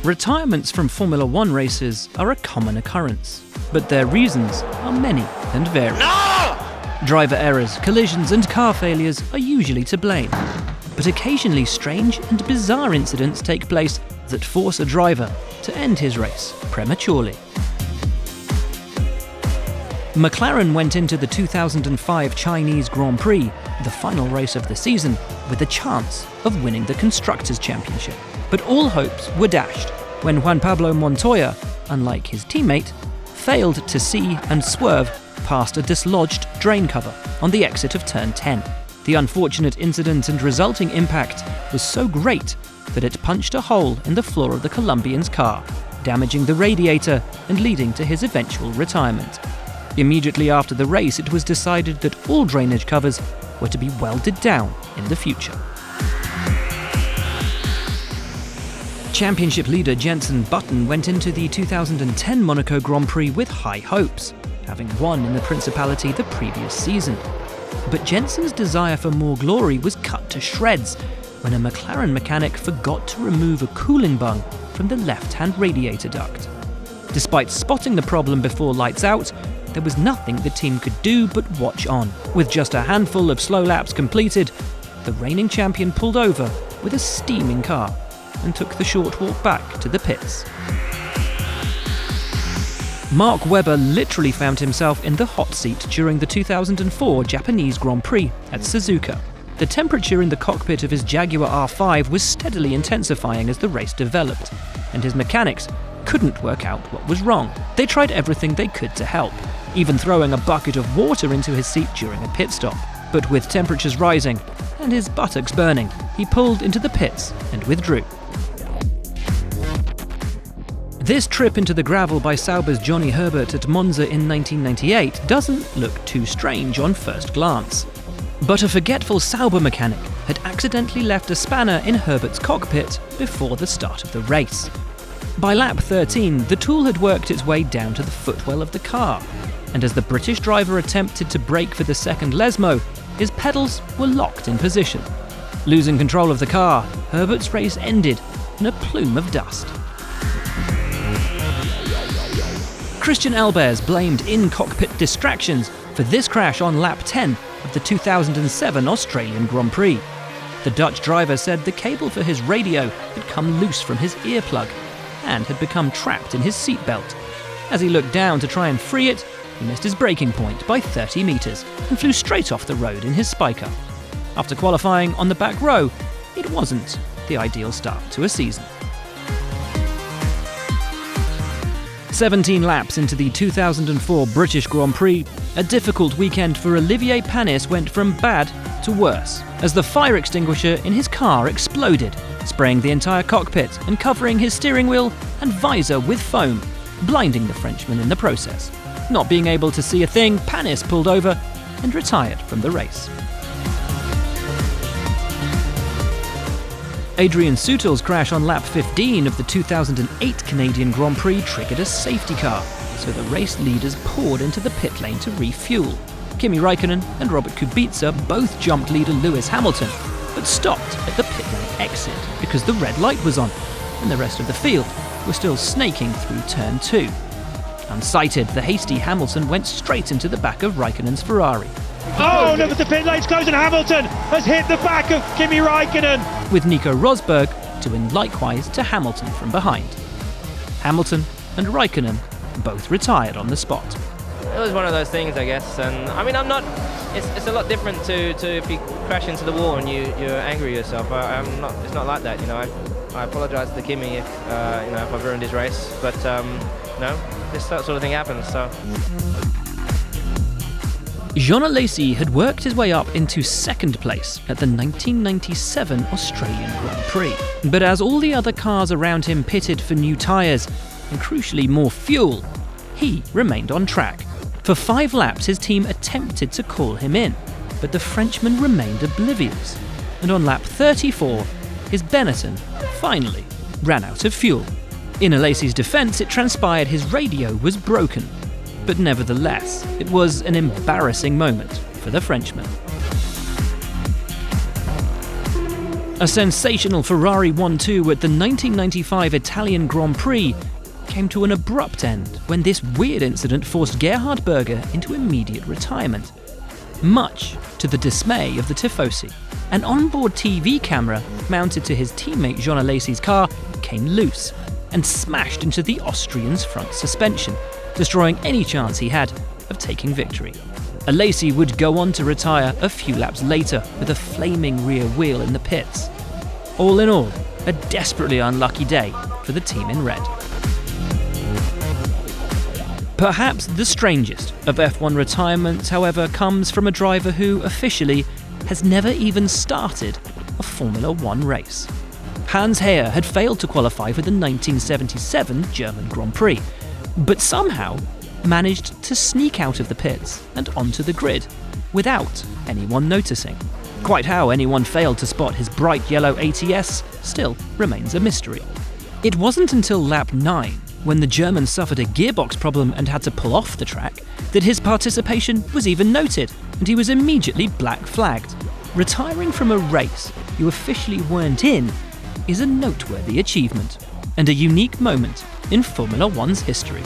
Retirements from Formula One races are a common occurrence, but their reasons are many and varied. No! Driver errors, collisions and car failures are usually to blame, but occasionally strange and bizarre incidents take place that force a driver to end his race prematurely. McLaren went into the 2005 Chinese Grand Prix, the final race of the season, with a chance of winning the Constructors' Championship. But all hopes were dashed when Juan Pablo Montoya, unlike his teammate, failed to see and swerve past a dislodged drain cover on the exit of turn 10. The unfortunate incident and resulting impact was so great that it punched a hole in the floor of the Colombian's car, damaging the radiator and leading to his eventual retirement. Immediately after the race, it was decided that all drainage covers were to be welded down in the future. Championship leader Jenson Button went into the 2010 Monaco Grand Prix with high hopes, having won in the Principality the previous season. But Jenson's desire for more glory was cut to shreds when a McLaren mechanic forgot to remove a cooling bung from the left-hand radiator duct. Despite spotting the problem before lights out, there was nothing the team could do but watch on. With just a handful of slow laps completed, the reigning champion pulled over with a steaming car and took the short walk back to the pits. Mark Webber literally found himself in the hot seat during the 2004 Japanese Grand Prix at Suzuka. The temperature in the cockpit of his Jaguar R5 was steadily intensifying as the race developed, and his mechanics couldn't work out what was wrong. They tried everything they could to help, even throwing a bucket of water into his seat during a pit stop. But with temperatures rising and his buttocks burning, he pulled into the pits and withdrew. This trip into the gravel by Sauber's Johnny Herbert at Monza in 1998 doesn't look too strange on first glance. But a forgetful Sauber mechanic had accidentally left a spanner in Herbert's cockpit before the start of the race. By lap 13, the tool had worked its way down to the footwell of the car, and as the British driver attempted to brake for the second Lesmo, his pedals were locked in position. Losing control of the car, Herbert's race ended in a plume of dust. Christian ALBERS blamed in-cockpit distractions for this crash on lap 10 of the 2007 Australian Grand Prix. The Dutch driver said the cable for his radio had come loose from his earplug and had become trapped in his seatbelt. As he looked down to try and free it, he missed his braking point by 30 metres and flew straight off the road in his spiker. After qualifying on the back row, it wasn't the ideal start to a season. 17 laps into the 2004 British Grand Prix, a difficult weekend for Olivier Panis went from bad to worse, as the fire extinguisher in his car exploded, spraying the entire cockpit and covering his steering wheel and visor with foam, blinding the Frenchman in the process. Not being able to see a thing, Panis pulled over and retired from the race. Adrian Sutil's crash on lap 15 of the 2008 Canadian Grand Prix triggered a safety car, so the race leaders poured into the pit lane to refuel. Kimi Raikkonen and Robert Kubica both jumped leader Lewis Hamilton, but stopped at the pit lane exit because the red light was on, and the rest of the field were still snaking through turn 2. Unsighted, the hasty Hamilton went straight into the back of Raikkonen's Ferrari. Oh, look at the pit lane's closed and Hamilton has hit the back of Kimi Raikkonen! With Nico Rosberg doing likewise to Hamilton from behind. Hamilton and Raikkonen both retired on the spot. It was one of those things, I guess, and I mean, it's a lot different to if you crash into the wall and you're angry at yourself. It's not like that, you know. I apologise to Kimi if if I've ruined his race, but no, this sort of thing happens, so. Jean Alesi had worked his way up into second place at the 1997 Australian Grand Prix. But as all the other cars around him pitted for new tyres, and crucially more fuel, he remained on track. For 5 laps his team attempted to call him in, but the Frenchman remained oblivious. And on lap 34, his Benetton finally ran out of fuel. In Alesi's defence, it transpired his radio was broken. But nevertheless, it was an embarrassing moment for the Frenchman. A sensational Ferrari 1-2 at the 1995 Italian Grand Prix came to an abrupt end when this weird incident forced Gerhard Berger into immediate retirement. Much to the dismay of the tifosi, an onboard TV camera mounted to his teammate Jean Alesi's car came loose and smashed into the Austrian's front suspension, destroying any chance he had of taking victory. Alesi would go on to retire a few laps later with a flaming rear wheel in the pits. All in all, a desperately unlucky day for the team in red. Perhaps the strangest of F1 retirements, however, comes from a driver who, officially, has never even started a Formula One race. Hans Heyer had failed to qualify for the 1977 German Grand Prix, but somehow managed to sneak out of the pits and onto the grid without anyone noticing. Quite how anyone failed to spot his bright yellow ATS still remains a mystery. It wasn't until lap 9, when the German suffered a gearbox problem and had to pull off the track, that his participation was even noted, and he was immediately black flagged. Retiring from a race you officially weren't in is a noteworthy achievement, and a unique moment in Formula One's history.